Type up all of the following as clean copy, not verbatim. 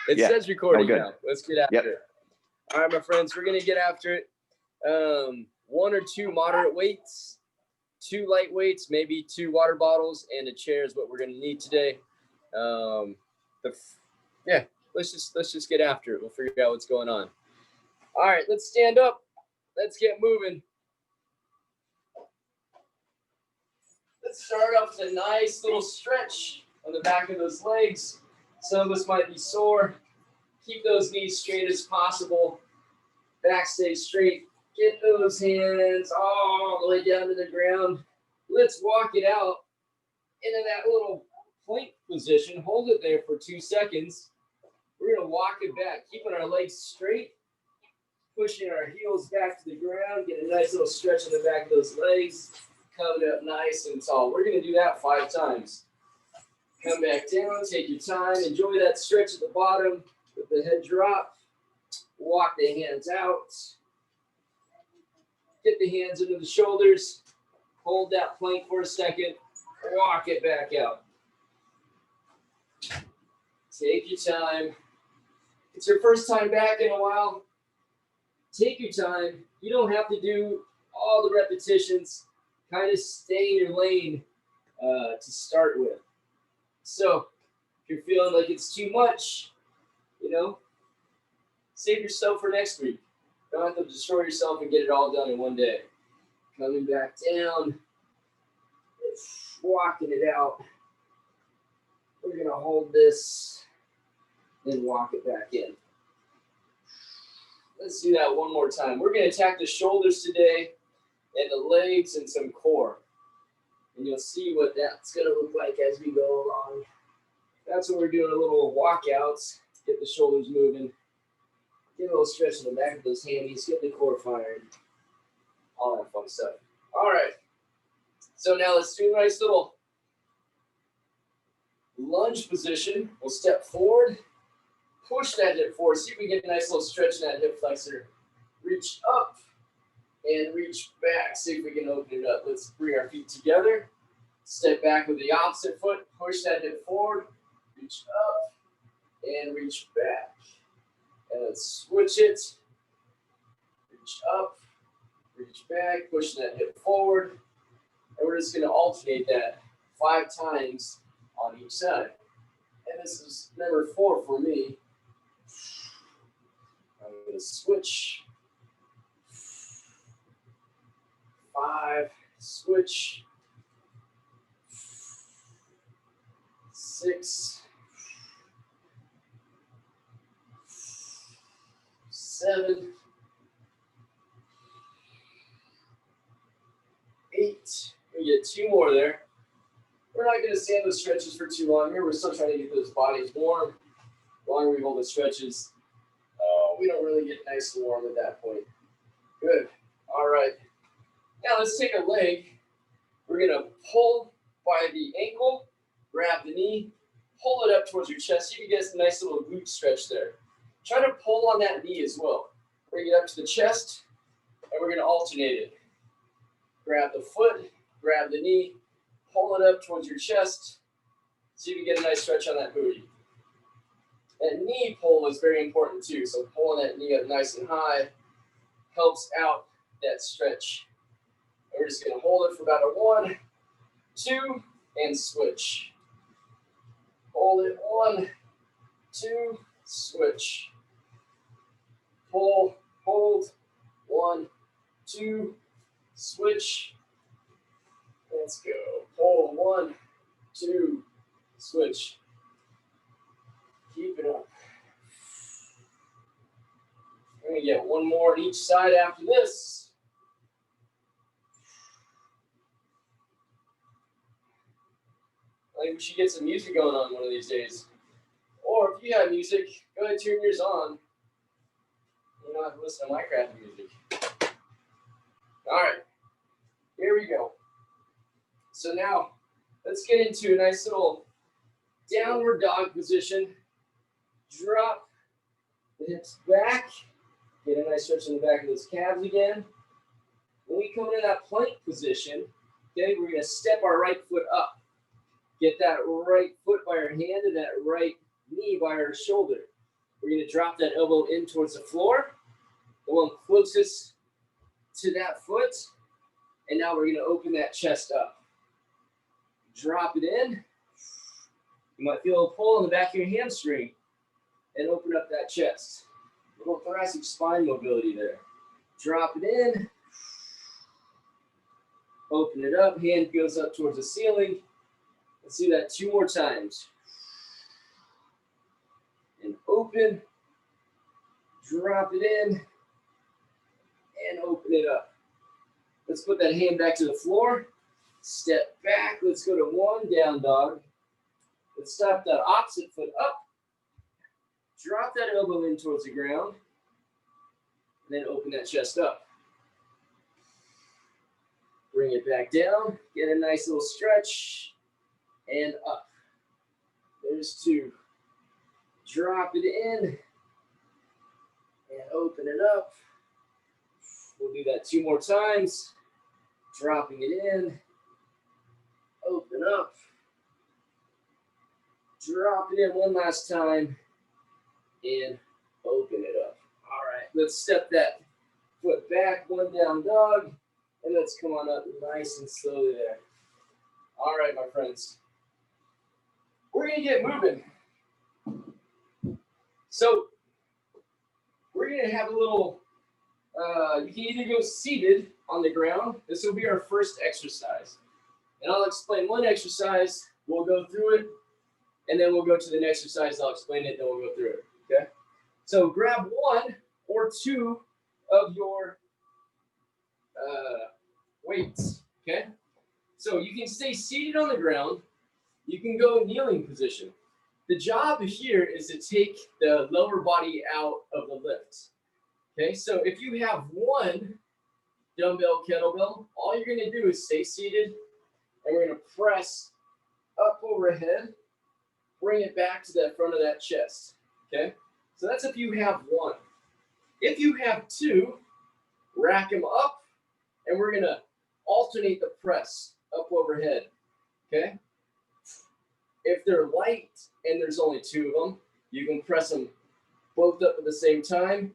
It says recording now. Let's get after it. All right, my friends, we're going to get after it. 1 or 2 moderate weights, 2 light weights, maybe 2 water bottles, and a chair is what we're going to need today. Let's just get after it. We'll figure out what's going on. All right, let's stand up. Let's get moving. Let's start off with a nice little stretch on the back of those legs. Some of us might be sore. Keep those knees straight as possible. Back stays straight. Get those hands all the way down to the ground. Let's walk it out into that little plank position. Hold it there for 2 seconds. We're going to walk it back, keeping our legs straight, pushing our heels back to the ground. Get a nice little stretch in the back of those legs. Come it up nice and tall. We're going to do that 5 times. Come back down, take your time. Enjoy that stretch at the bottom with the head drop. Walk the hands out. Get the hands into the shoulders. Hold that plank for a second. Walk it back out. Take your time. It's your first time back in a while. Take your time. You don't have to do all the repetitions. Kind of stay in your lane to start with. So if you're feeling like it's too much, save yourself for next week. Don't have to destroy yourself and get it all done in one day. Coming back down, walking it out. We're going to hold this, then walk it back in. Let's do that one more time. We're going to attack the shoulders today and the legs and some core. And you'll see what that's going to look like as we go along. That's what we're doing, a little walkouts. Get the shoulders moving. Get a little stretch in the back of those hammies. Get the core firing. All that fun stuff. All right. So now let's do a nice little lunge position. We'll step forward. Push that hip forward. See if we get a nice little stretch in that hip flexor. Reach up and reach back. See if we can open it up. Let's bring our feet together. Step back with the opposite foot. Push that hip forward. Reach up and reach back. And let's switch it. Reach up, reach back, push that hip forward. And we're just going to alternate that 5 times on each side. And this is number 4 for me. I'm going to switch. 5, switch. 6. 7, 8. We get 2 more there. We're not going to stand those stretches for too long here. We're still trying to get those bodies warm. The longer we hold the stretches, we don't really get nice and warm at that point. Good. All right. Now let's take a leg. We're going to pull by the ankle, grab the knee, pull it up towards your chest. See if you get a nice little glute stretch there. Try to pull on that knee as well. Bring it up to the chest, and we're going to alternate it. Grab the foot, grab the knee, pull it up towards your chest. See if you get a nice stretch on that booty. That knee pull is very important too, so pulling that knee up nice and high helps out that stretch. And we're just going to hold it for about a 1, 2, and switch. Hold it, 1, 2, switch. Pull, hold, 1, 2, switch. Let's go. Pull, 1, 2, switch. Keep it up. We're going to get 1 more on each side after this. I think we should get some music going on one of these days. Or if you have music, go ahead and turn yours on. You don't have to listen to my crappy music. All right, here we go. So now, let's get into a nice little downward dog position. Drop the hips back. Get a nice stretch in the back of those calves again. When we come into that plank position, okay, we're going to step our right foot up. Get that right foot by our hand and that right knee by our shoulder. We're going to drop that elbow in towards the floor, the one closest to that foot. And now we're going to open that chest up. Drop it in. You might feel a pull in the back of your hamstring and open up that chest. A little thoracic spine mobility there. Drop it in. Open it up. Hand goes up towards the ceiling. Let's do that 2 more times. And open. Drop it in. And open it up. Let's put that hand back to the floor. Step back. Let's go to 1 down dog. Let's stop that opposite foot up. Drop that elbow in towards the ground. And then open that chest up. Bring it back down. Get a nice little stretch. And up. There's 2. Drop it in. And open it up. We'll do that 2 more times. Dropping it in. Open up. Drop it in 1 last time. And open it up. All right, let's step that foot back, 1 down dog. And let's come on up nice and slowly there. All right, my friends. We're going to get moving. So we're going to have a little, you can either go seated on the ground. This will be our first exercise. And I'll explain one exercise. We'll go through it. And then we'll go to the next exercise. I'll explain it. Then we'll go through it. Okay? So grab 1 or 2 of your weights. Okay? So you can stay seated on the ground. You can go kneeling position. The job here is to take the lower body out of the lift. Okay? So if you have 1 dumbbell kettlebell, all you're going to do is stay seated, and we're going to press up overhead, bring it back to the front of that chest. Okay? So that's if you have 1. If you have 2, rack them up, and we're going to alternate the press up overhead. Okay? If they're light and there's only 2 of them, you can press them both up at the same time,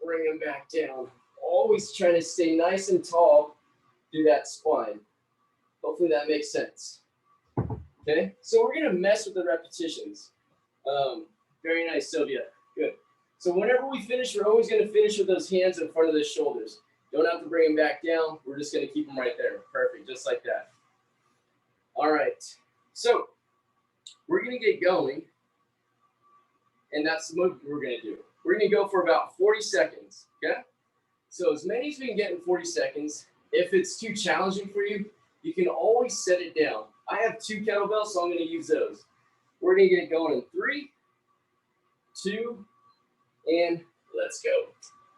bring them back down. Always trying to stay nice and tall through that spine. Hopefully that makes sense. Okay, so we're gonna mess with the repetitions. Very nice, Sylvia. Good. So whenever we finish, we're always gonna finish with those hands in front of the shoulders. Don't have to bring them back down. We're just gonna keep them right there. Perfect, just like that. All right, so we're gonna get going, and that's the movement we're gonna do. We're gonna go for about 40 seconds, okay? So as many as we can get in 40 seconds. If it's too challenging for you, you can always set it down. I have 2 kettlebells, so I'm gonna use those. We're gonna get going in 3, 2, and let's go.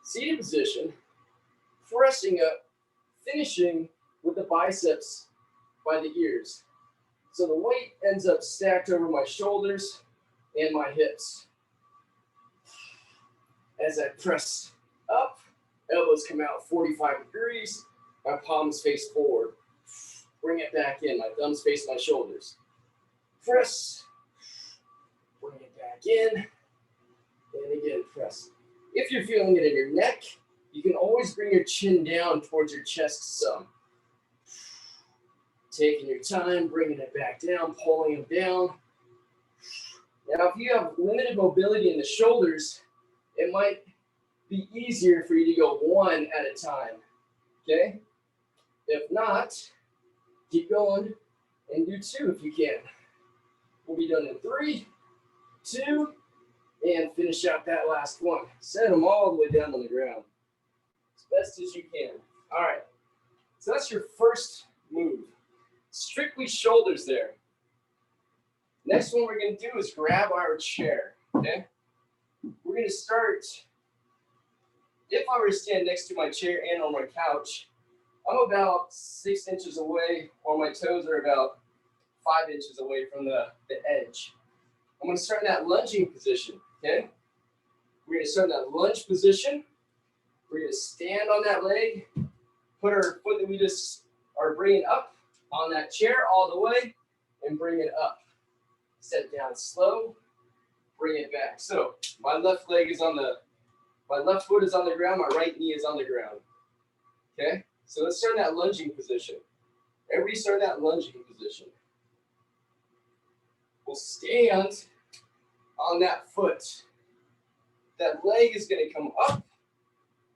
Seated position, pressing up, finishing with the biceps by the ears. So the weight ends up stacked over my shoulders and my hips. As I press up, elbows come out 45 degrees, my palms face forward. Bring it back in, my thumbs face my shoulders. Press, bring it back in, and again press. If you're feeling it in your neck, you can always bring your chin down towards your chest some. Taking your time, bringing it back down, pulling them down. Now, if you have limited mobility in the shoulders, it might be easier for you to go 1 at a time, okay? If not, keep going and do 2 if you can. We'll be done in 3, 2, and finish out that last one. Set them all the way down on the ground as best as you can. All right, so that's your first move. Strictly shoulders there. Next one we're going to do is grab our chair, okay? We're going to start, if I were to stand next to my chair and on my couch, I'm about 6 inches away, or my toes are about 5 inches away from the edge. I'm going to start in that lunging position, okay? We're going to start in that lunge position. We're going to stand on that leg, put our foot that we just are bringing up on that chair all the way, and bring it up. Set down slow, bring it back. So my left foot is on the ground, my right knee is on the ground. Okay? So let's start in that lunging position. Everybody start in that lunging position. We'll stand on that foot. That leg is going to come up,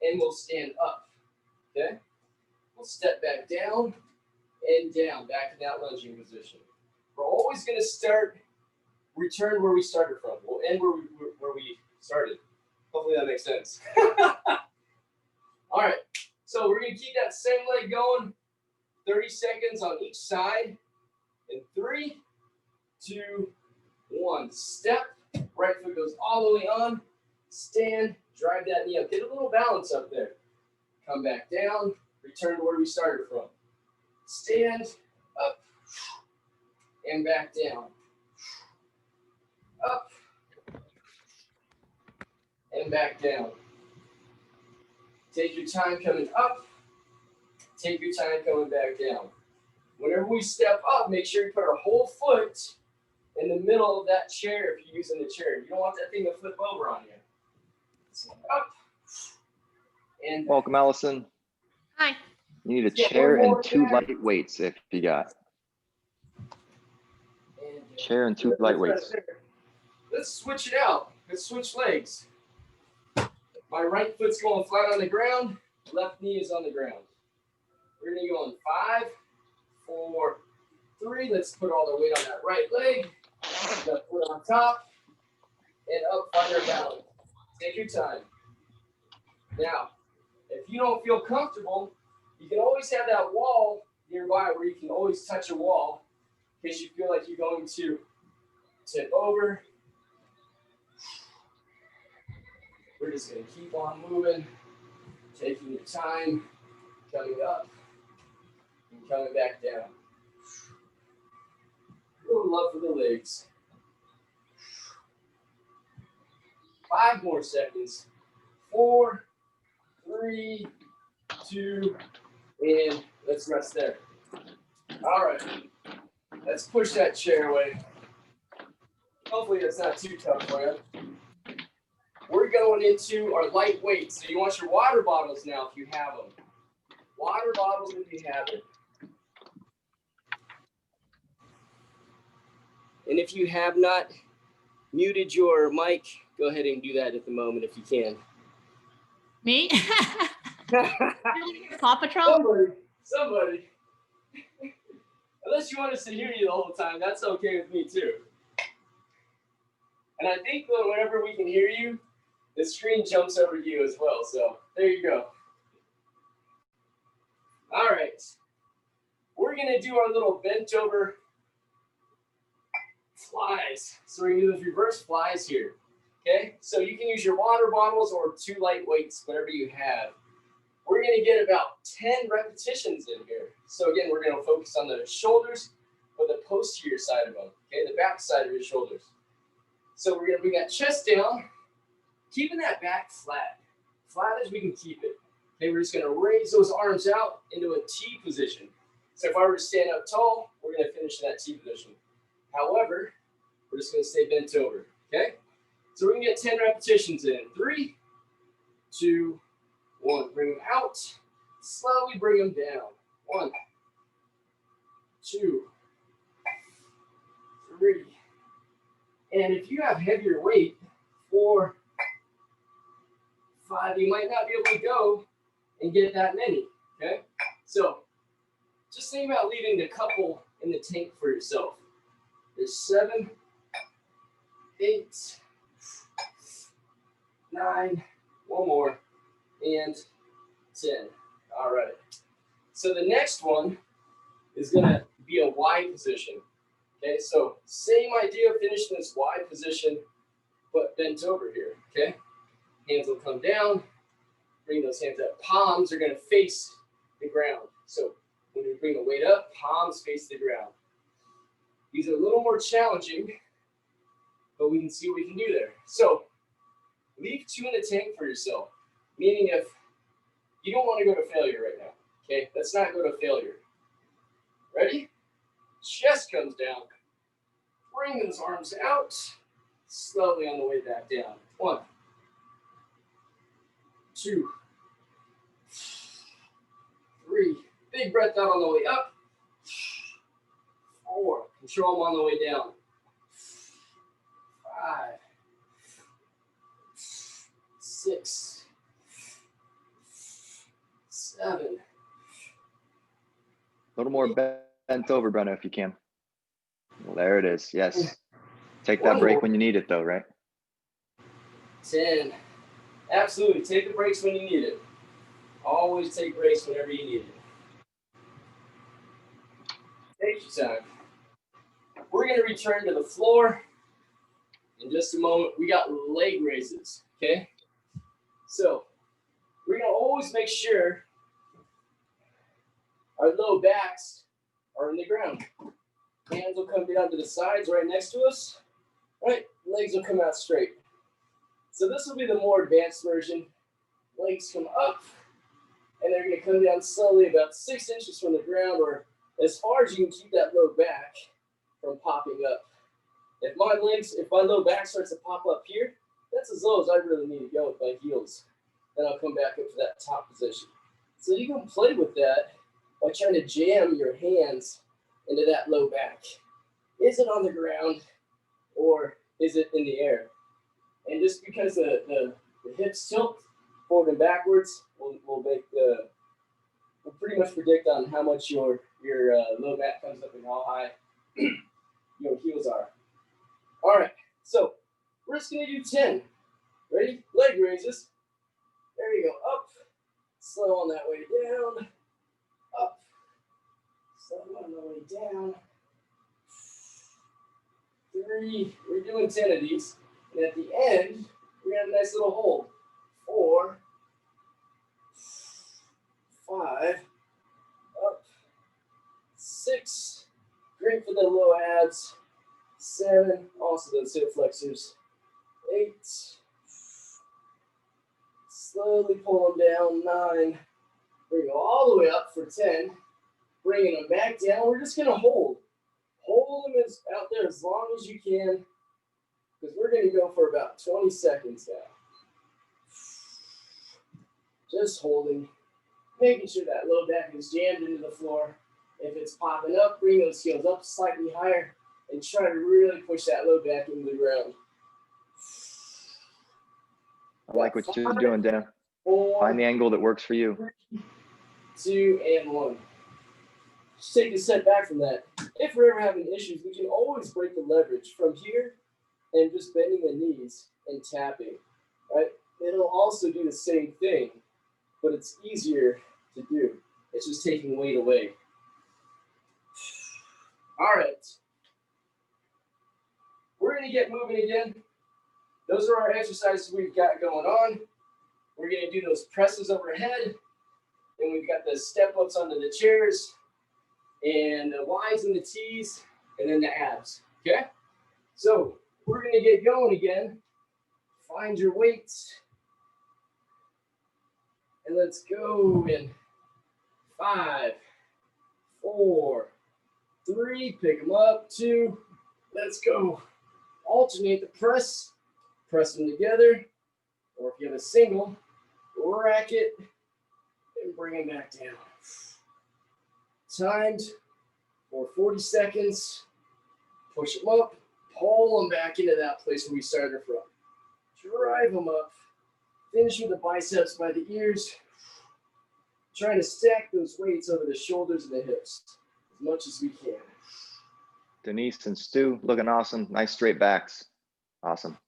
and we'll stand up. Okay? We'll step back down and down, back in that lunging position. We're always going to return where we started from. We'll end where we started. Hopefully that makes sense. All right, so we're going to keep that same leg going, 30 seconds on each side. In 3, 2, 1. Step, right foot goes all the way on. Stand, drive that knee up. Get a little balance up there. Come back down, return to where we started from. Stand, up, and back down. Up, and back down. Take your time coming up. Take your time coming back down. Whenever we step up, make sure you put our whole foot in the middle of that chair if you're using the chair. You don't want that thing to flip over on you. So up, and welcome, Allison. Hi. You need a chair and 2 light weights if you got. Chair and 2 light weights. Let's switch it out. Let's switch legs. My right foot's going flat on the ground. Left knee is on the ground. We're going to go in 5, 4, 3. Let's put all the weight on that right leg. Left foot on top. And up, find our balance. Take your time. Now, if you don't feel comfortable, you can always have that wall nearby where you can always touch a wall in case you feel like you're going to tip over. We're just going to keep on moving, taking your time, coming up and coming back down. A little love for the legs. 5 more seconds. 4, 3, 2, and let's rest there. All right. Let's push that chair away. Hopefully that's not too tough for you. We're going into our light weights. So you want your water bottles now if you have them. Water bottles if you have it. And if you have not muted your mic, go ahead and do that at the moment if you can. Me? Paw Patrol? Somebody. Unless you want us to hear you the whole time, that's okay with me too. And I think that whenever we can hear you, the screen jumps over to you as well. So there you go. All right. We're going to do our little bent over flies. So we're going to do those reverse flies here. Okay? So you can use your water bottles or 2 light weights, whatever you have. We're going to get about 10 repetitions in here. So again, we're going to focus on the shoulders or the posterior side of them. Okay? The back side of your shoulders. So we're going to bring that chest down, keeping that back flat as we can keep it. Okay, we're just going to raise those arms out into a T position. So if I were to stand up tall, we're going to finish in that T position. However, we're just going to stay bent over. Okay, so we're going to get 10 repetitions in. 3, 2, 1. Bring them out. Slowly bring them down. 1, 2, 3. And if you have heavier weight, 4, 5, you might not be able to go and get that many, okay? So just think about leaving a couple in the tank for yourself. There's 7, 8, 9, one more, and 10. All right. So the next one is gonna be a Y position. Okay, so same idea, finish in this Y position, but bent over here, okay? Hands will come down, bring those hands up. Palms are gonna face the ground. So when we bring the weight up, palms face the ground. These are a little more challenging, but we can see what we can do there. So leave 2 in the tank for yourself, meaning if you don't wanna go to failure right now, okay? Let's not go to failure. Ready? Chest comes down. Bring those arms out. slowly on the way back down. 1, 2, 3. Big breath out on the way up. 4. Control them on the way down. 5, 6, 7. A little more bent over, Brenna, if you can. There it is. Yes. Take that break when you need it, though, right? 10. Absolutely. Take the breaks when you need it. Always take breaks whenever you need it. Take your time. We're going to return to the floor in just a moment. We got leg raises, okay? So we're going to always make sure our low backs are in the ground. Hands will come down to the sides right next to us. Right? Legs will come out straight. So this will be the more advanced version. Legs come up, and they're going to come down slowly about 6 inches from the ground, or as far as you can keep that low back from popping up. If my low back starts to pop up here, that's as low as I really need to go with my heels. Then I'll come back up to that top position. So you can play with that by trying to jam your hands into that low back. Is it on the ground or is it in the air? And just because the hips tilt forward and backwards, we'll pretty much predict on how much your low back comes up and how high your heels are. All right, so we're just gonna do 10. Ready? Leg raises. There you go. Up. Slow on that way down. Up. Slow on the way down. 3. We're doing 10 of these. And at the end, we're gonna have a nice little hold. 4. 5. Up. 6. Great for the low abs. 7. Also those hip flexors. 8. Slowly pull them down. 9. Bring them all the way up for 10. Bringing them back down. We're just gonna hold. Hold them out there as long as you can, because we're gonna go for about 20 seconds now. Just holding, making sure that low back is jammed into the floor. If it's popping up, bring those heels up slightly higher and try to really push that low back into the ground. I like what you're doing, Dana. 4, Find the angle that works for you. 2, and 1. Just take a step back from that. If we're ever having issues, we can always break the leverage from here and just bending the knees and tapping, right? It'll also do the same thing, but it's easier to do. It's just taking weight away. All right. We're gonna get moving again. Those are our exercises we've got going on. We're gonna do those presses overhead. And we've got the step ups onto the chairs and the Y's and the T's and then the abs, okay? So we're gonna get going again. Find your weights. And let's go in 5, 4, 3, pick them up, 2, let's go. Alternate the press them together, or if you have a single, rack it and bring them back down. Timed for 40 seconds, push them up, pull them back into that place where we started from. Drive them up, finish with the biceps by the ears, trying to stack those weights over the shoulders and the hips as much as we can. Denise and Stu looking awesome. Nice straight backs. Awesome.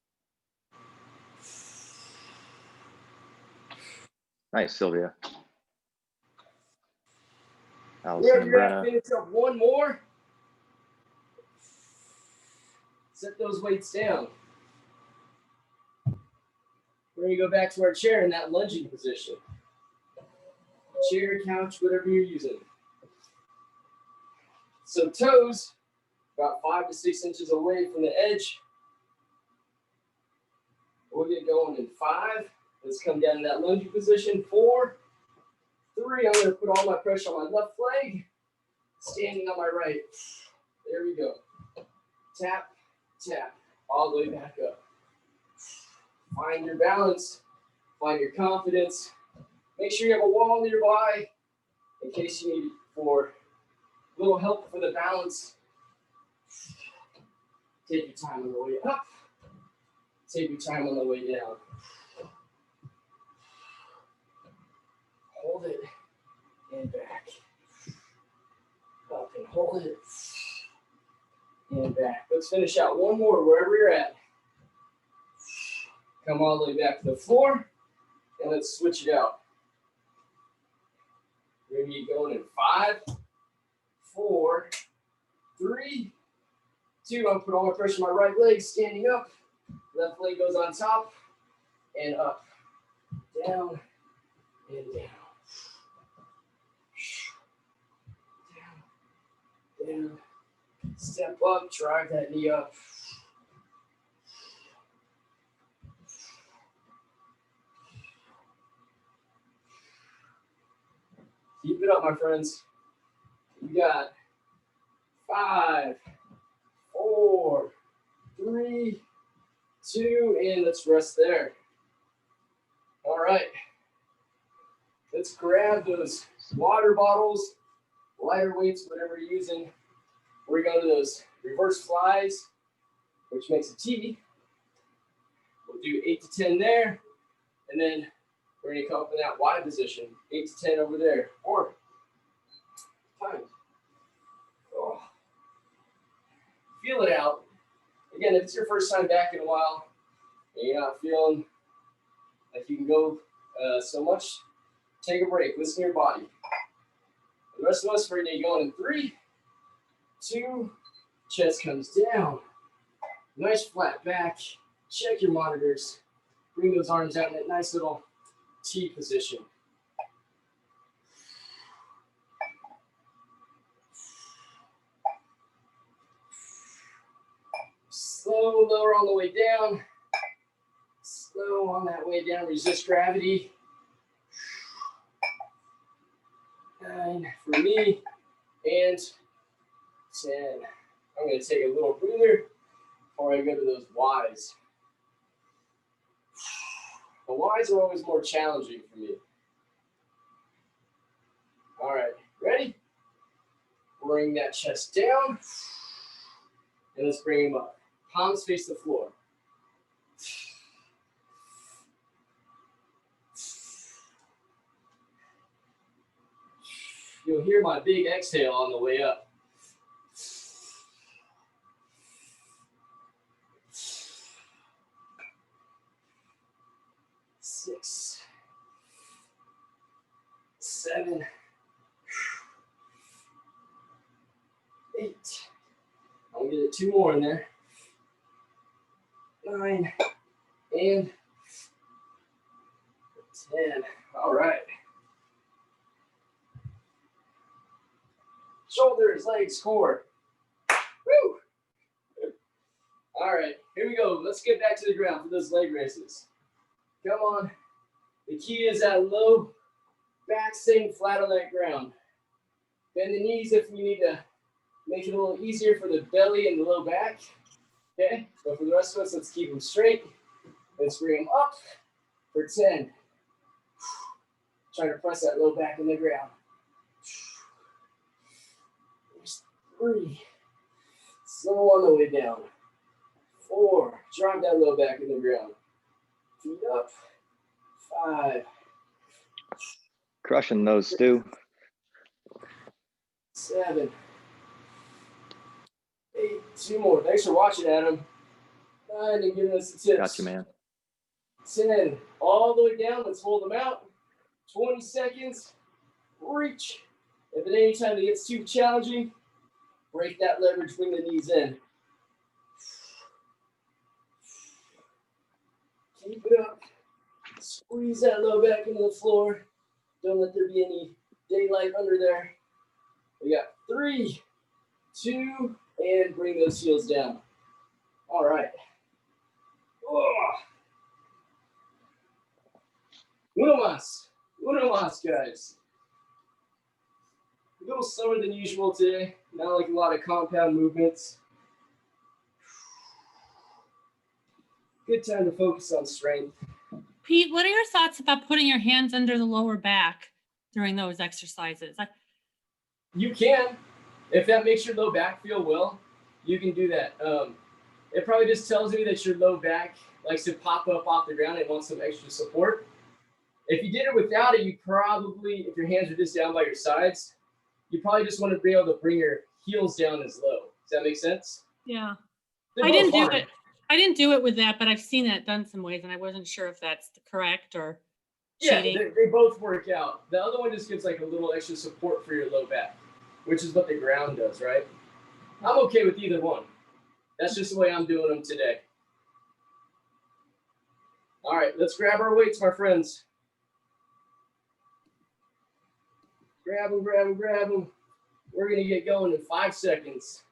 Nice, Sylvia. Allison and Brenna. Finish up one more. Set those weights down. We're going to go back to our chair in that lunging position. Chair, couch, whatever you're using. So toes, about 5 to 6 inches away from the edge. We'll get going in 5. Let's come down to that lunging position. 4, 3. I'm going to put all my pressure on my left leg. Standing on my right. There we go. Tap, tap. all the way back up. Find your balance, find your confidence. Make sure you have a wall nearby in case you need for a little help for the balance. Take your time on the way up. Take your time on the way down. Hold it and back. Up and hold it and back. Let's finish out one more wherever you're at. Come all the way back to the floor and let's switch it out. We're going to be going in 5, 4, 3, 2. I'm going to put all my pressure on my right leg, standing up. Left leg goes on top and up, down and down. Down. Step up, drive that knee up. Keep it up, my friends. You got 5, 4, 3, 2, and let's rest there. All right. Let's grab those water bottles, lighter weights, whatever you're using. We're going to those reverse flies, which makes a T. We'll do 8 to 10 there, and then we're going to come up in that Y position, 8 to 10 over there, or time. Oh. Feel it out. Again, if it's your first time back in a while, and you're not feeling like you can go so much, take a break. Listen to your body. The rest of us, we're going to go in 3, 2, chest comes down. Nice flat back. Check your monitors. Bring those arms out in that nice little T position. Slow, lower on the way down. Slow on that way down. Resist gravity. 9 for me. And 10. I'm going to take a little breather before I go to those Ys. The Ys are always more challenging for me. All right, ready? Bring that chest down. And let's bring him up. Palms face the floor. You'll hear my big exhale on the way up. 6, 7, 8. I'm gonna get 2 more in there. 9 and 10. All right. Shoulders, legs, core. Woo! All right, here we go. Let's get back to the ground for those leg raises. Come on. The key is that low back staying flat on that ground. Bend the knees if you need to make it a little easier for the belly and the low back. Okay, but for the rest of us, let's keep them straight. Let's bring them up for 10. Try to press that low back in the ground. 3. Slow on the way down. 4. Drive that low back in the ground. Feet up. 5. Crushing those, Stu. 7. 8. 2 more. Thanks for watching, Adam. 9 and giving us the tips. Got you, man. 10. All the way down. Let's hold them out. 20 seconds. Reach. If at any time it gets too challenging, break that leverage, bring the knees in. Keep it up. Squeeze that low back into the floor. Don't let there be any daylight under there. We got 3, 2, and bring those heels down. All right. Oh. Uno más. Uno más, guys. A little slower than usual today. Not like a lot of compound movements. good time to focus on strength. Pete, what are your thoughts about putting your hands under the lower back during those exercises? You can, if that makes your low back feel well, you can do that. It probably just tells me that your low back likes to pop up off the ground and wants some extra support. If you did it without it, you probably, if your hands are just down by your sides, you probably just want to be able to bring your heels down as low. Does that make sense? Yeah. They're I both didn't do hard. it. I didn't do it with that, but I've seen it done some ways, and I wasn't sure if that's correct or Yeah, cheating. they both work out. The other one just gives like a little extra support for your low back, which is what the ground does, right? I'm okay with either one. That's just the way I'm doing them today. All right, let's grab our weights, my friends. Grab them, grab them, grab them. We're going to get going in 5 seconds.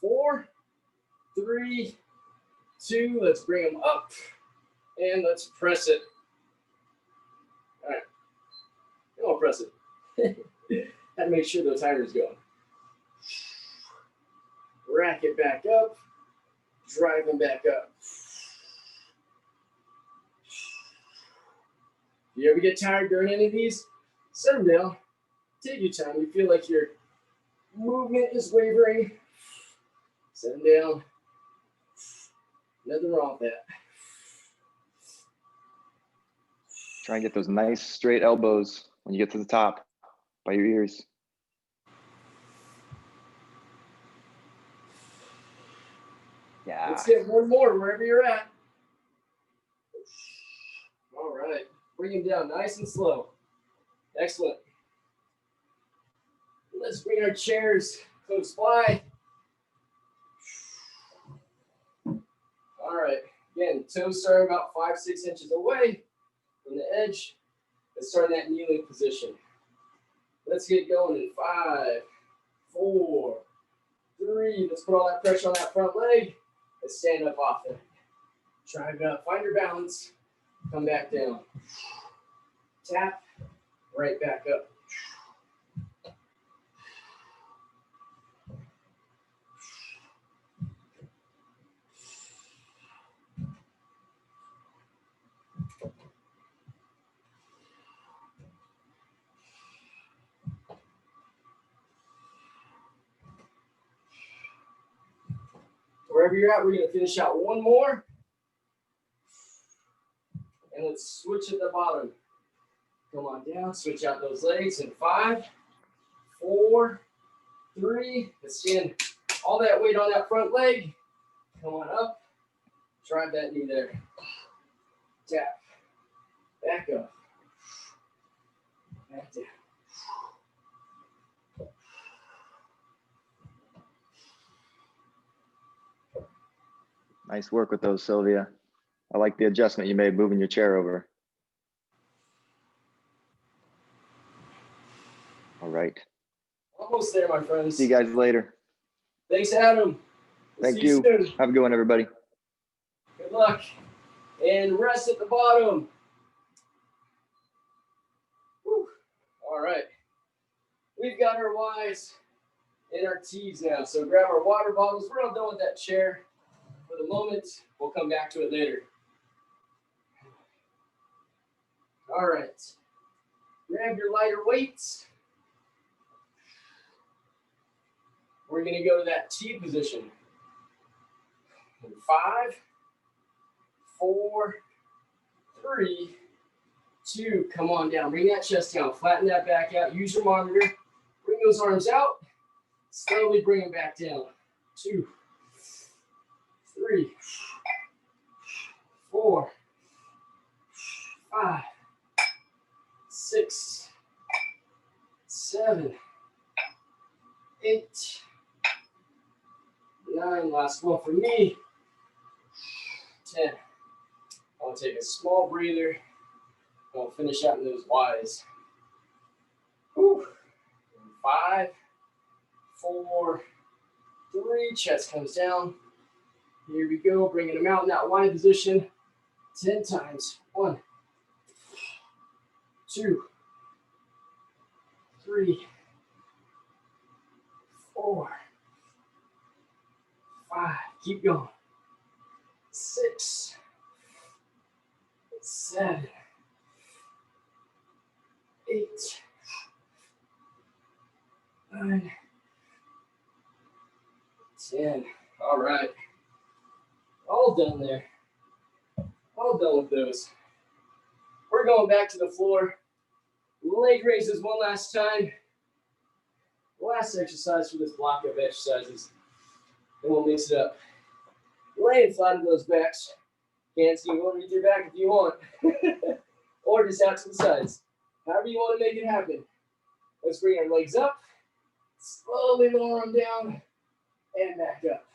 4, 3, 2, let's bring them up, and let's press it. All right, I'll press it. Had to make sure the timer's going. Rack it back up, drive them back up. You ever get tired during any of these? Set them down. Take your time. You feel like your movement is wavering. Set them down. Nothing wrong with that. Try and get those nice straight elbows when you get to the top by your ears. Yeah. Let's get one more wherever you're at. All right. Bring them down nice and slow. Excellent. Let's bring our chairs close by. All right. Again, toes start about 5-6 inches away from the edge. Let's start in that kneeling position. Let's get going in 5, 4, 3. Let's put all that pressure on that front leg. Let's stand up off it. Drive it up. Find your balance. Come back down. Tap. Right back up. Wherever you're at, we're going to finish out one more. And let's switch at the bottom. Come on down, switch out those legs in 5, 4, 3. Let's stand all that weight on that front leg. Come on up. Drive that knee there. Tap. Back up. Back down. Nice work with those, Sylvia. I like the adjustment you made moving your chair over. All right. Almost there, my friends. See you guys later. Thanks, Adam. Thank See you. soon. Have a good one, everybody. Good luck. And rest at the bottom. Whew. All right. We've got our Ys and our Ts now. So grab our water bottles. We're all done with that chair for the moment. We'll come back to it later. All right. Grab your lighter weights. We're going to go to that T position. In 5, 4, 3, 2. Come on down. Bring that chest down. Flatten that back out. Use your monitor. Bring those arms out. Slowly bring them back down. 2, 3, 4, 5, 6, 7, 8, 9. Last one for me. 10. I'll take a small breather. I'll finish out in those Ys. Whew. 5, 4, 3. Chest comes down. Here we go. Bringing them out in that Y position. 10 times. 1, 2, 3, 4, 5. Keep going. 6, 7, 8, 9, 10. All right. All done there. All done with those. We're going back to the floor. Leg raises one last time. Last exercise for this block of exercises. And we'll mix it up. Laying flat on those backs. Hands can go underneath your back if you want. Or just out to the sides. However you want to make it happen. Let's bring our legs up. Slowly lower them down. And back up.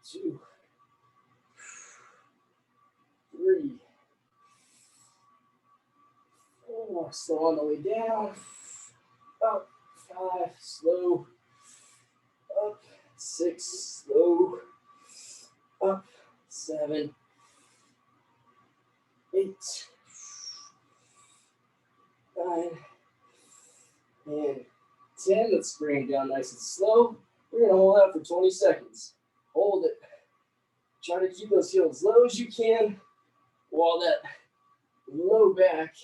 2, 3, 4. Slow on the way down. Up. 5. Slow. Up. 6. Slow. Up. 7. 8. 9. And 10. Let's bring it down nice and slow. We're going to hold out for 20 seconds. Hold it. Try to keep those heels low as you can while that low back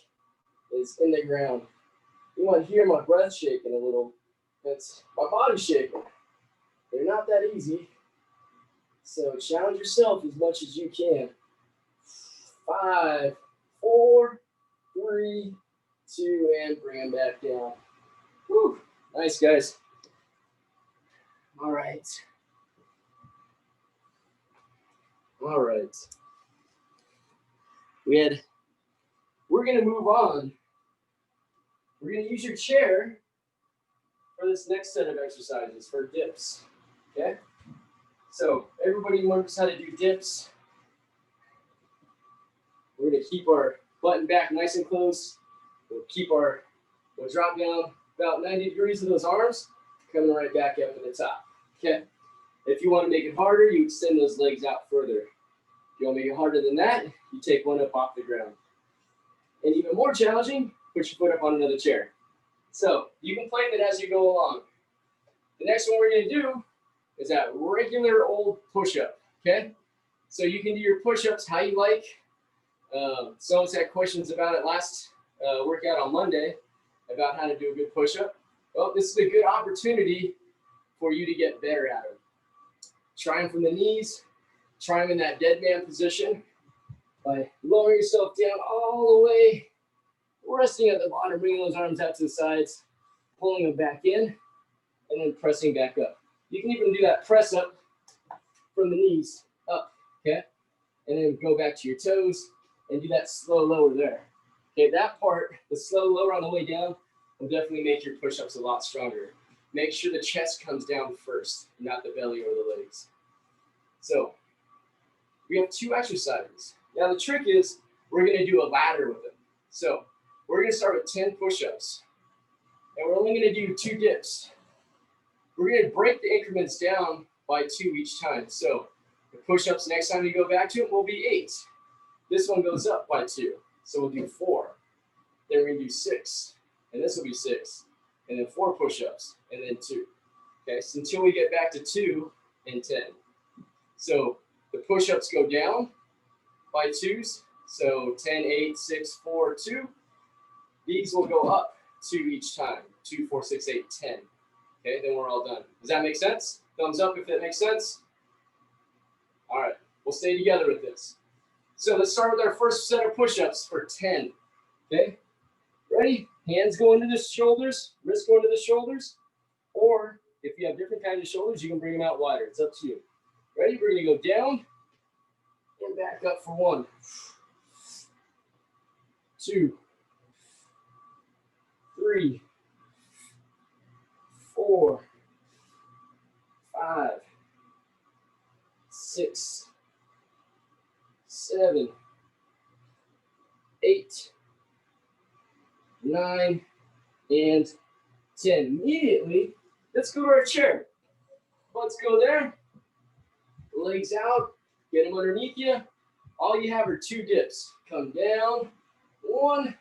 is in the ground. You want to hear my breath shaking a little. That's my body shaking. They're not that easy. So challenge yourself as much as you can. 5, 4, 3, 2, and bring them back down. Whew. Nice, guys. All right. All right. We're going to move on. We're going to use your chair for this next set of exercises for dips. Okay? So everybody knows how to do dips. We're going to keep our button back nice and close. We'll drop down about 90 degrees with those arms, coming right back up to the top. Okay? If you want to make it harder, you extend those legs out further. If you want to make it harder than that, you take one up off the ground. And even more challenging, put your foot up on another chair. So you can plan it as you go along. The next one we're going to do is that regular old push-up, okay? So you can do your push-ups how you like. Someone's had questions about it last workout on Monday about how to do a good push-up. Well, this is a good opportunity for you to get better at them. Try them from the knees. Try them in that dead man position by lowering yourself down all the way, resting at the bottom, bringing those arms out to the sides, pulling them back in, and then pressing back up. You can even do that press up from the knees up, okay? And then go back to your toes and do that slow lower there. Okay, that part, the slow lower on the way down, will definitely make your push-ups a lot stronger. Make sure the chest comes down first, not the belly or the legs. So, we have 2 exercises. Now the trick is, we're gonna do a ladder with them. So, we're gonna start with 10 push-ups. And we're only gonna do 2 dips. We're gonna break the increments down by 2 each time. So, the push-ups next time you go back to it will be 8. This one goes up by 2. So we'll do 4. Then we're gonna do 6. And this will be 6. And then 4 push-ups, and then 2. Okay, so until we get back to 2 and 10. So the push-ups go down by 2s. So 10, 8, 6, 4, 2. These will go up 2 each time. 2, 4, 6, 8, 10. Okay, then we're all done. Does that make sense? Thumbs up if that makes sense. All right, we'll stay together with this. So let's start with our first set of push-ups for 10. Okay, ready? Hands go into the shoulders, wrists go into the shoulders. Or if you have different kinds of shoulders, you can bring them out wider. It's up to you. Ready? We're gonna go down and back up for 1, 2, 3, 4, 5, 6, 7, 8, 9, and 10. Immediately, let's go to our chair. Let's go there. Legs out. Get them underneath you. All you have are 2 dips. Come down. 1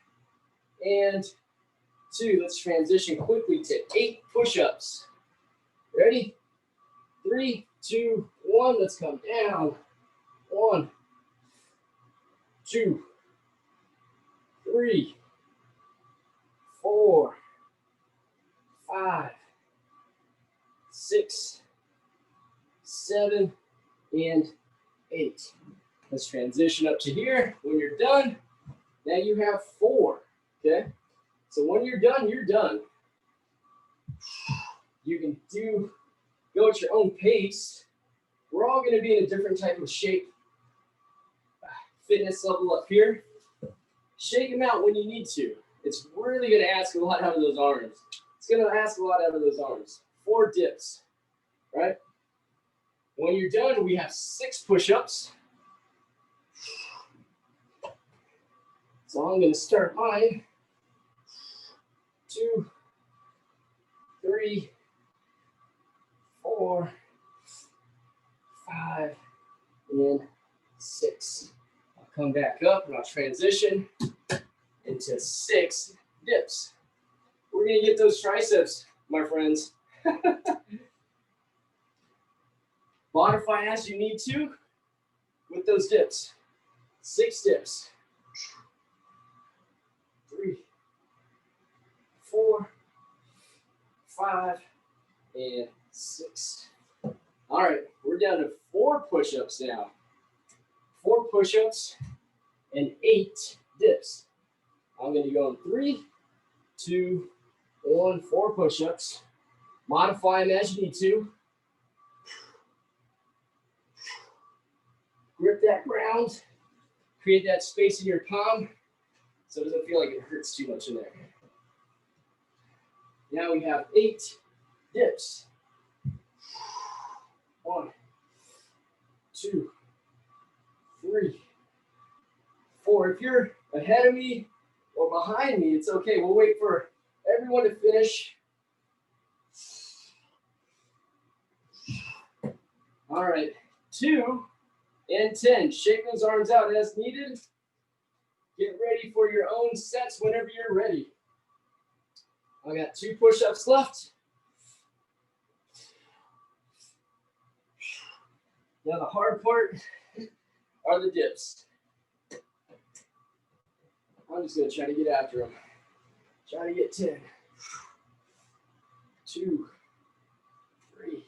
and 2. Let's transition quickly to 8 push-ups. Ready? 3, 2, 1. Let's come down. 1, 2, 3, 4, 5, 6, 7, and 8. Let's transition up to here. When you're done, now you have 4. Okay? So when you're done, you're done. You can go at your own pace. We're all going to be in a different type of shape. Fitness level up here. Shake them out when you need to. It's really going to ask a lot out of those arms. It's going to ask a lot out of those arms. 4 dips, right? When you're done, we have 6 push-ups. So I'm going to start mine. 2, 3, 4, 5, and 6. I'll come back up and I'll transition into 6 dips. We're going to get those triceps, my friends. Modify as you need to with those dips. 6 dips. 3, 4, 5, and 6. All right, we're down to 4 push-ups now. 4 push-ups and 8 dips. I'm going to go in 3, 2, 1, 4 push-ups. Modify them as you need to. Grip that ground. Create that space in your palm so it doesn't feel like it hurts too much in there. Now we have 8 dips. 1, 2, 3, 4. If you're ahead of me or behind me, it's okay. We'll wait for everyone to finish. All right, 2 and 10. Shake those arms out as needed. Get ready for your own sets whenever you're ready. I got 2 push-ups left. Now the hard part are the dips. I'm just going to try to get after them. Try to get 10. 2, 3,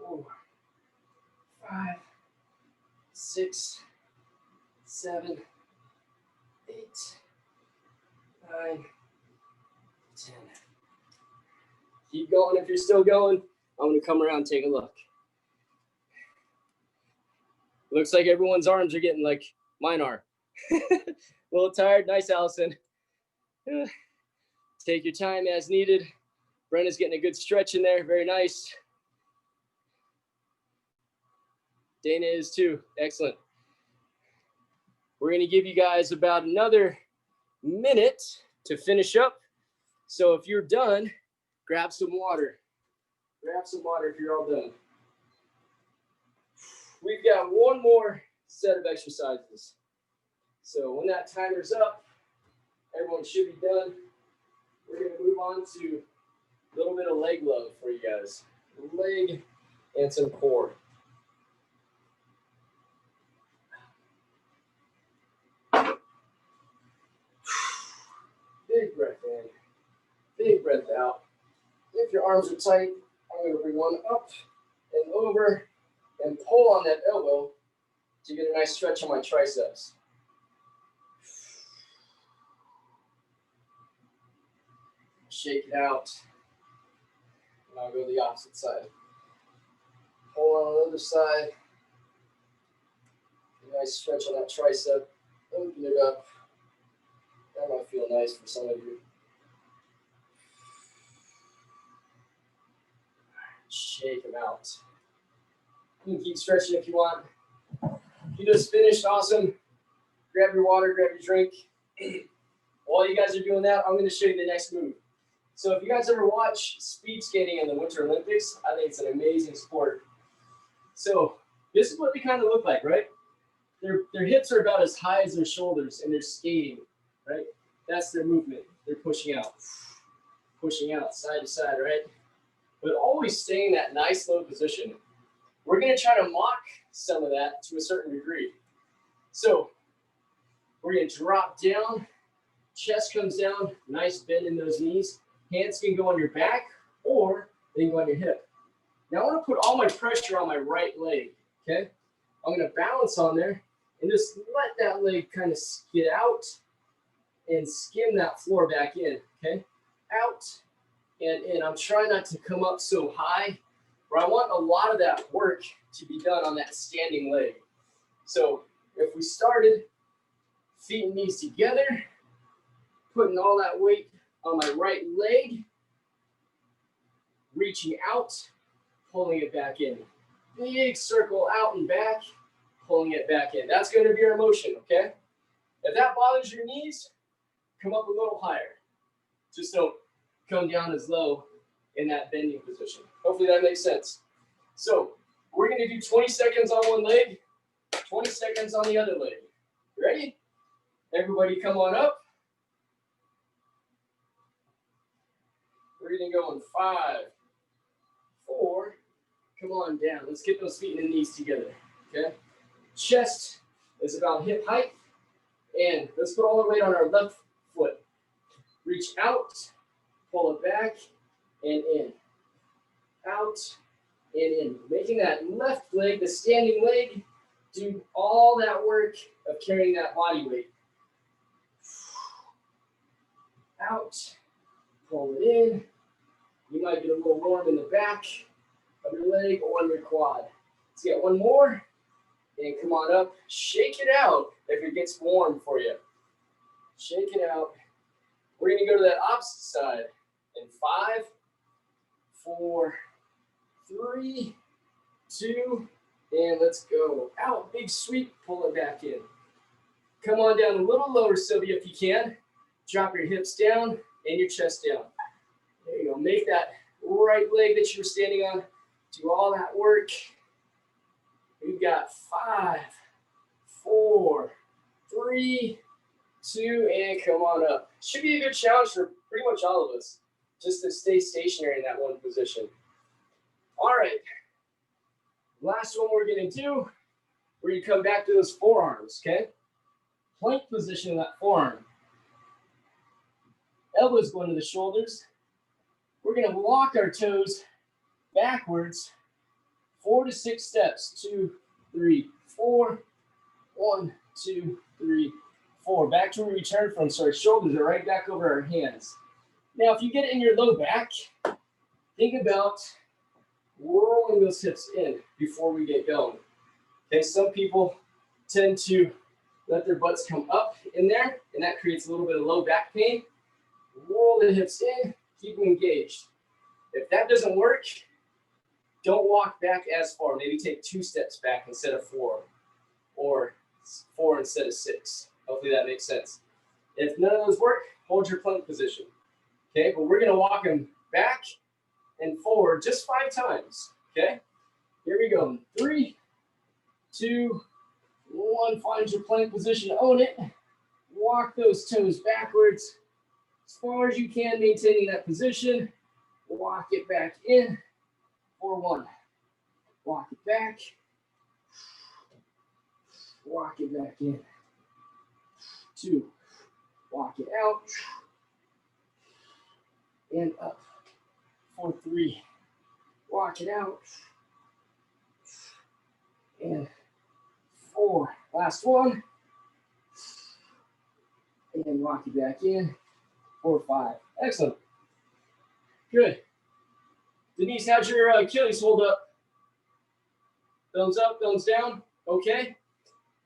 4, 5, 6, 7, 8, 9, 10. Keep going if you're still going. I'm going to come around and take a look. Looks like everyone's arms are getting like mine are. A little tired. Nice, Allison. Take your time as needed. Brenda's getting a good stretch in there. Very nice. Dana is too. Excellent. We're going to give you guys about another minute to finish up. So if you're done, grab some water. Grab some water if you're all done. We've got one more set of exercises. So when that timer's up, everyone should be done. We're going to move on to a little bit of leg love for you guys. Leg and some core. Big breath in, big breath out. If your arms are tight, I'm going to bring one up and over and pull on that elbow to get a nice stretch on my triceps. Shake it out. And I'll go to the opposite side. Pull on the other side. A nice stretch on that tricep. Open it up. That might feel nice for some of you. Shake them out. You can keep stretching if you want. If you just finished, awesome. Grab your water, grab your drink. While you guys are doing that, I'm going to show you the next move. So if you guys ever watch speed skating in the Winter Olympics, I think it's an amazing sport. So this is what they kind of look like, right? Their hips are about as high as their shoulders, and they're skating, right? That's their movement. They're pushing out, side to side, right? but always stay in that nice low position. We're gonna try to mock some of that to a certain degree. So we're gonna drop down, chest comes down, nice bend in those knees. Hands can go on your back or they can go on your hip. Now I wanna put all my pressure on my right leg, okay? I'm gonna balance on there and just let that leg kind of skid out and skim that floor back in, okay? Out and in. I'm trying not to come up so high, where I want a lot of that work to be done on that standing leg. So if we started feet and knees together, putting all that weight on my right leg, reaching out, pulling it back in. Big circle out and back, pulling it back in. That's going to be our motion, okay? If that bothers your knees, come up a little higher. Just don't come down as low in that bending position. Hopefully that makes sense. So we're going to do 20 seconds on one leg, 20 seconds on the other leg. Ready? Everybody come on up. We're going to go in 5, 4, come on down. Let's get those feet and the knees together, okay? Chest is about hip height, and let's put all the weight on our left foot. Reach out, pull it back, and in. Out, and in. Making that left leg, the standing leg, do all that work of carrying that body weight. Out, pull it in. You might get a little warm in the back of your leg or on your quad. Let's get one more. And come on up. Shake it out if it gets warm for you. Shake it out. We're going to go to that opposite side in 5, 4, 3, 2, and let's go. Out. Big sweep. Pull it back in. Come on down a little lower, Sylvia, if you can. Drop your hips down and your chest down. There you go. Make that right leg that you were standing on do all that work. We've got 5, 4, 3, 2, and come on up. Should be a good challenge for pretty much all of us, just to stay stationary in that one position. All right. Last one we're going to do, we're going to come back to those forearms, okay? Plank position in that forearm. Elbows going to the shoulders. We're going to walk our toes backwards 4 to 6 steps. 2, 3, 4. 1, 2, 3, 4. Back to where we returned from. So our shoulders are right back over our hands. Now, if you get it in your low back, think about rolling those hips in before we get going. Okay, some people tend to let their butts come up in there, and that creates a little bit of low back pain. Roll the hips in, keep them engaged. If that doesn't work, don't walk back as far. Maybe take 2 steps back instead of 4, or 4 instead of 6. Hopefully that makes sense. If none of those work, hold your plank position. Okay, but we're going to walk them back and forward just 5 times. Okay, here we go. 3, 2, 1. Find your plank position. Own it. Walk those toes backwards as far as you can, maintaining that position. Walk it back in for 1. Walk it back. Walk it back in. 2. Walk it out. And up. For 3. Walk it out. And 4. Last one. And walk it back in. 4, 5. Excellent. Good. Denise, how's your Achilles hold up? Thumbs up, thumbs down. Okay.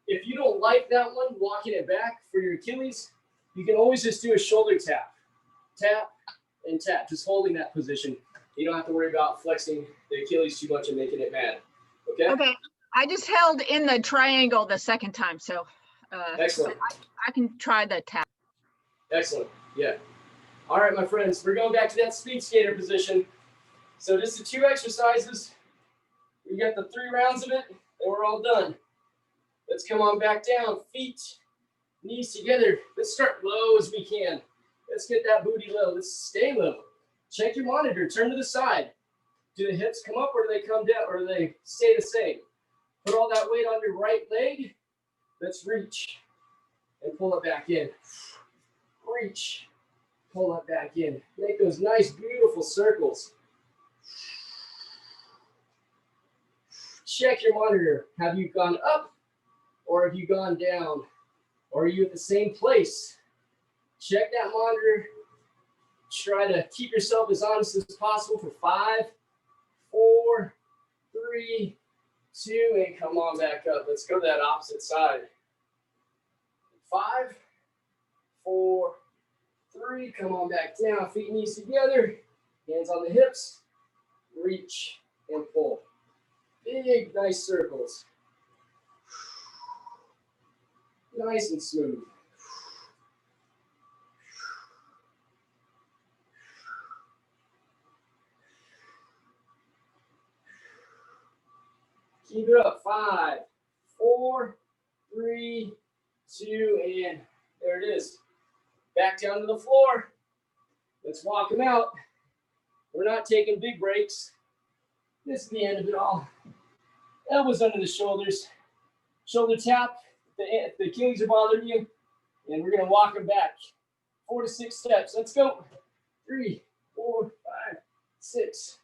If you don't like that one, walking it back for your Achilles, you can always just do a shoulder tap. Tap and tap, just holding that position. You don't have to worry about flexing the Achilles too much and making it mad. Okay? Okay. I just held in the triangle the second time, so excellent. I can try the tap. Excellent. Yeah. All right, my friends, we're going back to that speed skater position. So just the 2 exercises. We got the 3 rounds of it, and we're all done. Let's come on back down. Feet, knees together. Let's start low as we can. Let's get that booty low. Let's stay low. Check your monitor. Turn to the side. Do the hips come up or do they come down or do they stay the same? Put all that weight on your right leg. Let's reach and pull it back in. Reach, pull it back in. Make those nice, beautiful circles. Check your monitor. Have you gone up or have you gone down? Or are you at the same place? Check that monitor. Try to keep yourself as honest as possible for 5, 4, 3, 2, and come on back up. Let's go to that opposite side. 5, 4, 3, come on back down. Feet and knees together. Hands on the hips. Reach and pull. Big, nice circles. Nice and smooth. Keep it up. 5, 4, 3, 2, and there it is. Back down to the floor. Let's walk them out. We're not taking big breaks. This is the end of it all. Elbows under the shoulders. Shoulder tap if the Achilles are bothering you. And we're going to walk them back. 4 to 6 steps. Let's go. 3, 4, 5, 6.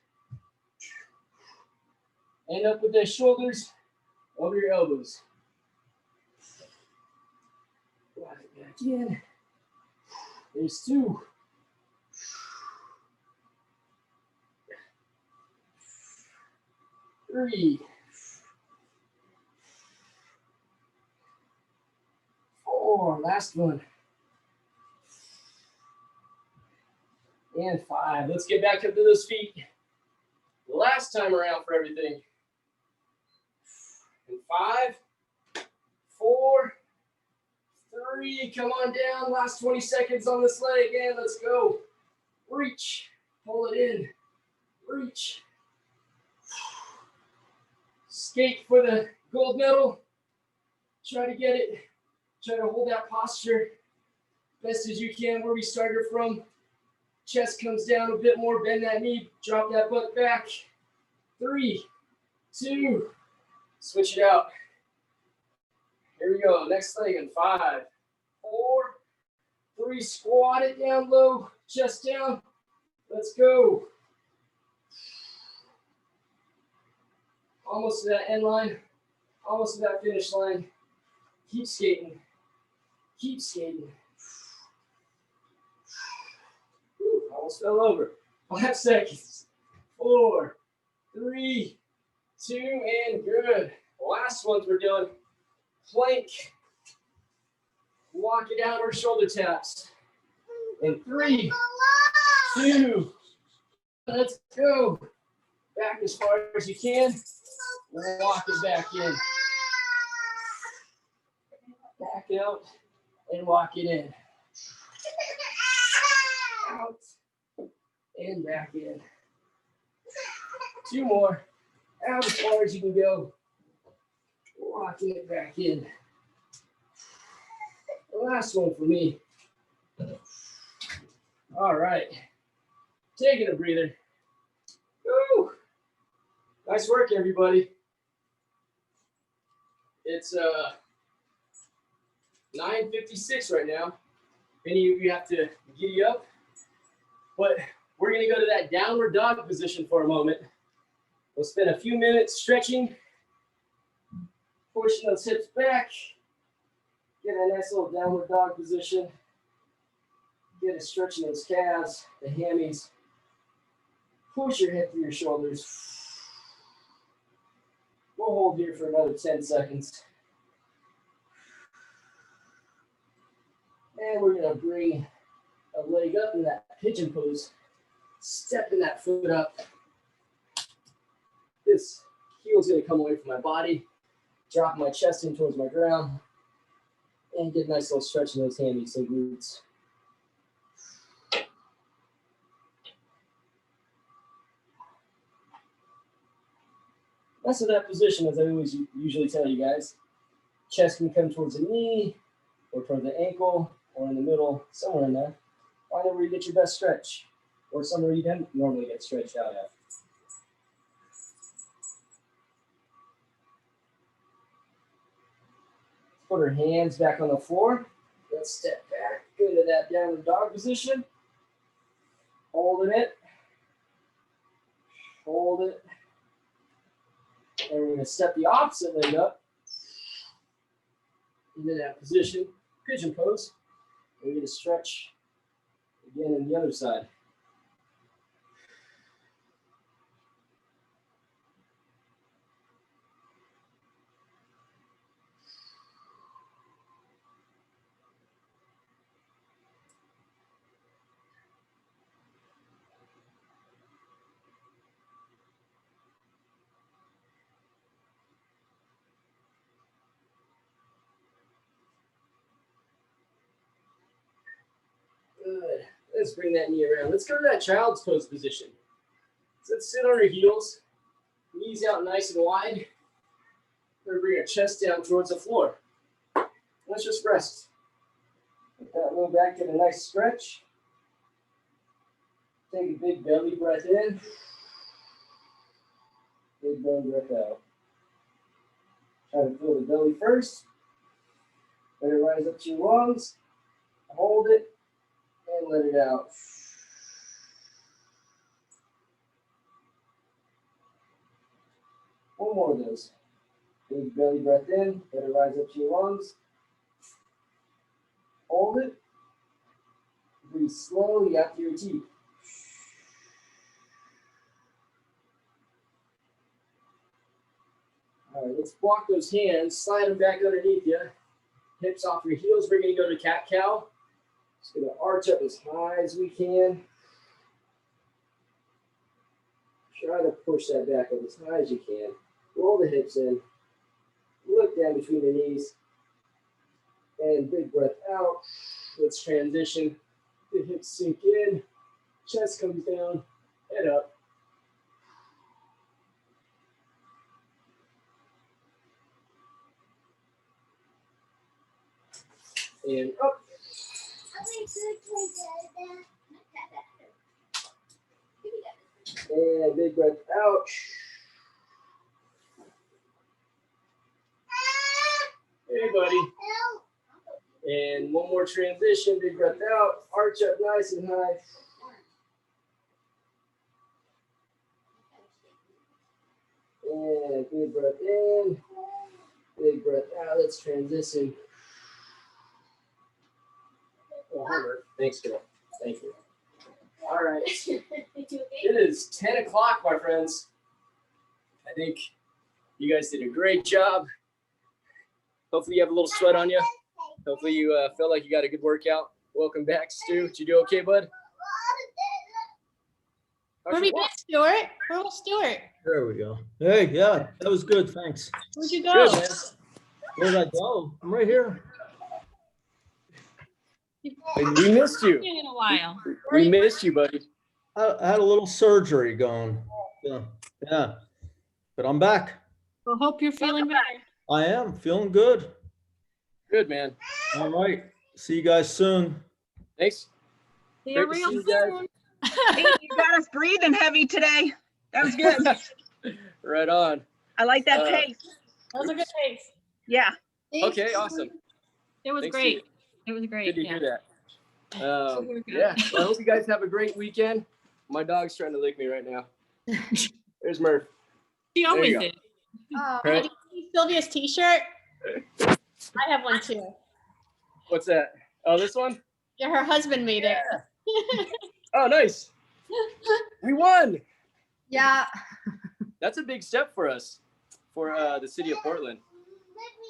End up with the shoulders over your elbows. Walk it back in. There's 2. 3. 4. Last one. And 5. Let's get back up to those feet. Last time around for everything. And 5, 4, 3. Come on down. Last 20 seconds on this leg. And let's go. Reach. Pull it in. Reach. Skate for the gold medal. Try to get it. Try to hold that posture best as you can where we started from. Chest comes down a bit more. Bend that knee. Drop that butt back. 3, 2. Switch it out. Here we go. Next leg in 5, 4, 3. Squat it down low. Chest down. Let's go. Almost to that end line. Almost to that finish line. Keep skating. Keep skating. Whew, almost fell over. 5 seconds. 4, 3, 2, and good. Last ones we're doing. Plank. Walk it out or shoulder taps. In 3, 2, let's go. Back as far as you can. Walk it back in. Back out and walk it in. Out and back in. 2 more. Out as far as you can go. Walking it back in. The last one for me. All right. Taking a breather. Woo. Nice work, everybody. It's 9:56 right now. Many of you have to giddy up, but we're going to go to that downward dog position for a moment. We'll spend a few minutes stretching, pushing those hips back, get a nice little downward dog position, get a stretch in those calves, the hammies, push your head through your shoulders. We'll hold here for another 10 seconds. And we're going to bring a leg up in that pigeon pose, stepping that foot up. This heel's going to come away from my body, drop my chest in towards my ground, and get a nice little stretch in those hammies and glutes. That's in that position, as I always usually tell you guys. Chest can come towards the knee, or towards the ankle, or in the middle, somewhere in there. Find out where you get your best stretch, or somewhere you don't normally get stretched out at. Put our hands back on the floor. Let's step back, go to that downward dog position. Holding it. Hold it. And we're going to step the opposite leg up into that position, pigeon pose. We're going to stretch again on the other side. Good. Let's bring that knee around. Let's go to that child's pose position. So let's sit on our heels, knees out nice and wide. We're going to bring our chest down towards the floor. Let's just rest. Let that low back get a nice stretch. Take a big belly breath in. Big belly breath out. Try to fill the belly first. Let it rise up to your lungs. Hold it and let it out. One more of those. Big belly breath in. Let it rise up to your lungs. Hold it. Breathe slowly out through your teeth. All right, let's block those hands. Slide them back underneath you. Hips off your heels. We're going to go to cat-cow. Just going to arch up as high as we can. Try to push that back up as high as you can. Roll the hips in. Look down between the knees. And big breath out. Let's transition. The hips sink in. Chest comes down. Head up. And up. And big breath out. Hey, buddy. And one more transition. Big breath out. Arch up nice and high. And big breath in. Big breath out. Let's transition. Oh, Herbert. Thanks, girl. Thank you. All right. It is 10 o'clock, my friends. I think you guys did a great job. Hopefully you have a little sweat on you. Hopefully you felt like you got a good workout. Welcome back, Stu. Did you do okay, bud? Where have you been, Stuart? Where was Stuart? There we go. Hey, yeah, that was good. Thanks. Where'd you go? Good, man. Where did I go? I'm right here. We missed you. In a while. We missed you, buddy. I had a little surgery going. Yeah. But I'm back. Well, hope you're feeling better. I am feeling good. Good, man. All right. See you guys soon. Thanks. See you Great to real see you guys. soon. Hey, you got us breathing heavy today. That was good. Right on. I like that pace. That was a good pace. Yeah. Okay, awesome. It was Thanks, great. Stu. It was great. Good to Yeah. hear that. We're good. Yeah, well, I hope you guys have a great weekend. My dog's trying to lick me right now. There's Murph. She always you go. did. Oh, Right. did you see Sylvia's t-shirt? I have one too. What's that? Oh, this one? Yeah, her husband made it. Oh, nice. We won. Yeah. That's a big step for us, for the city of Portland.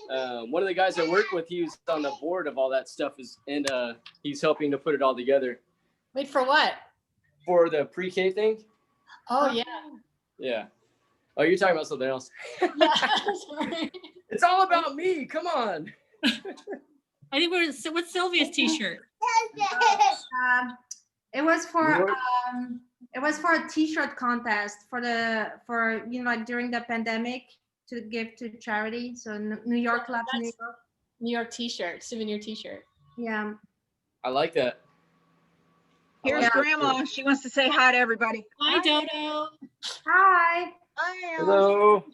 One of the guys I work with, he's on the board of all that stuff, and he's helping to put it all together. Wait, for what? For the pre-K thing? Oh, yeah. Yeah. Oh, you're talking about something else. Yeah. Sorry. It's all about me. Come on. I think what's Sylvia's t-shirt? It was for York. a t-shirt contest for like during the pandemic to give to charity. So New York Club, New York t-shirt, souvenir t-shirt. Yeah. I like that. Here's like that Grandma. too. She wants to say hi to everybody. Hi, Dodo. Hi. Hi, Hello.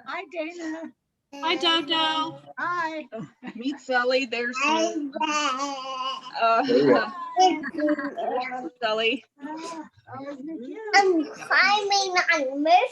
Hi, Dana. Hi, Dodo. Hi. Meet Sully. There's There Sully. I'm climbing on Miss